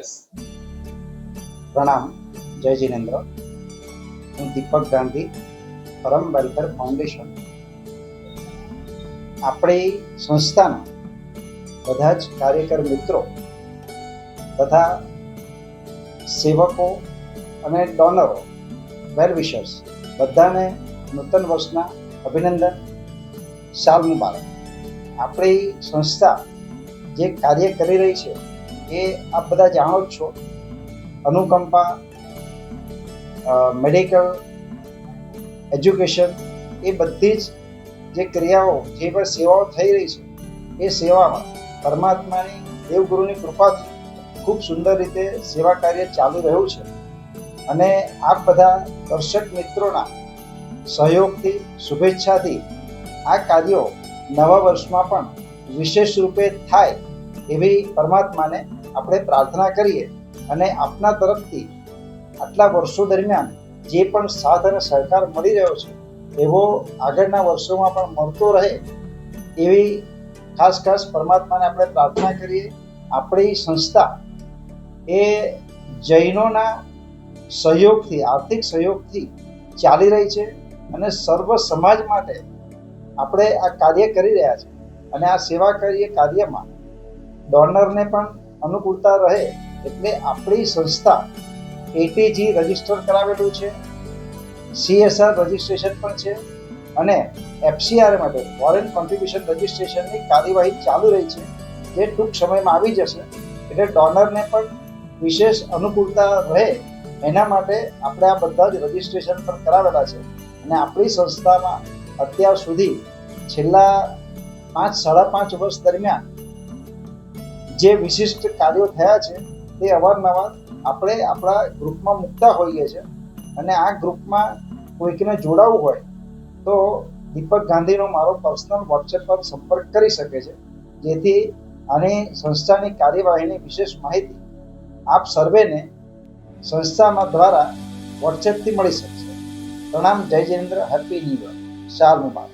Yes. પ્રણામ. જય જિનેન્દ્ર. હું દીપક ગાંધી, પરમ વેલફેર ફાઉન્ડેશન. આપણી સંસ્થાના બધા જ કાર્યકર મિત્રો તથા સેવકો અને ડોનરો, વેલ વિશર્સ બધાને નૂતન વર્ષના અભિનંદન, સાલ મુબારક. આપણી સંસ્થા જે કાર્ય કરી રહી છે એ આપ બધા જાણો જ છો. અનુકંપા, મેડિકલ, એજ્યુકેશન, એ બધી જ જે ક્રિયાઓ, જે પણ સેવાઓ થઈ રહી છે એ સેવામાં પરમાત્માની, દેવગુરુની કૃપાથી ખૂબ સુંદર રીતે સેવા કાર્ય ચાલુ રહ્યું છે. અને આપ બધા દર્શક મિત્રોના સહયોગથી, શુભેચ્છાથી આ કાર્યો નવા વર્ષમાં પણ વિશેષ રૂપે થાય એવી પરમાત્માને આપણે પ્રાર્થના કરીએ. અને આપના તરફથી આટલા વર્ષો દરમિયાન જે પણ સાથ અને સહકાર મળી રહ્યો છે એવો આગળના વર્ષોમાં પણ મળતો રહે એવી ખાસ પરમાત્માને આપણે પ્રાર્થના કરીએ. આપણી સંસ્થા એ જૈનોના સહયોગથી, આર્થિક સહયોગથી ચાલી રહી છે અને સર્વ સમાજ માટે આપણે આ કાર્ય કરી રહ્યા છે. અને આ સેવા કાર્યમાં ડોનરને પણ અનુકૂળતા રહે એટલે આપણી સંસ્થા એટીજી રજીસ્ટર કરાવેલું છે, CSR રજીસ્ટ્રેશન પણ છે અને FCR માટે ફોરેન કોન્ટ્રીબ્યુશન રજીસ્ટ્રેશનની કાર્યવાહી ચાલુ રહી છે, જે ટૂંક સમયમાં આવી જશે. એટલે ડોનરને પણ વિશેષ અનુકૂળતા રહે એના માટે આપણે આ બધા જ રજીસ્ટ્રેશન પણ કરાવેલા છે. અને આપણી સંસ્થામાં અત્યાર સુધી છેલ્લા 5-5.5 વર્ષ દરમિયાન જે વિશિષ્ટ કાર્યો થયા છે તે અવારનવાર આપણે આપણા ગ્રુપમાં મૂકતા હોઈએ છીએ. અને આ ગ્રુપમાં કોઈકને જોડાવવું હોય તો દીપક ગાંધીનો મારો પર્સનલ વોટ્સએપ પર સંપર્ક કરી શકે છે, જેથી આની સંસ્થાની કાર્યવાહીની વિશેષ માહિતી આપ સર્વેને સંસ્થામાં દ્વારા વોટ્સએપથી મળી શકશે. પ્રણામ. જય જિનેન્દ્ર. Happy new year. સાલ મુબારક.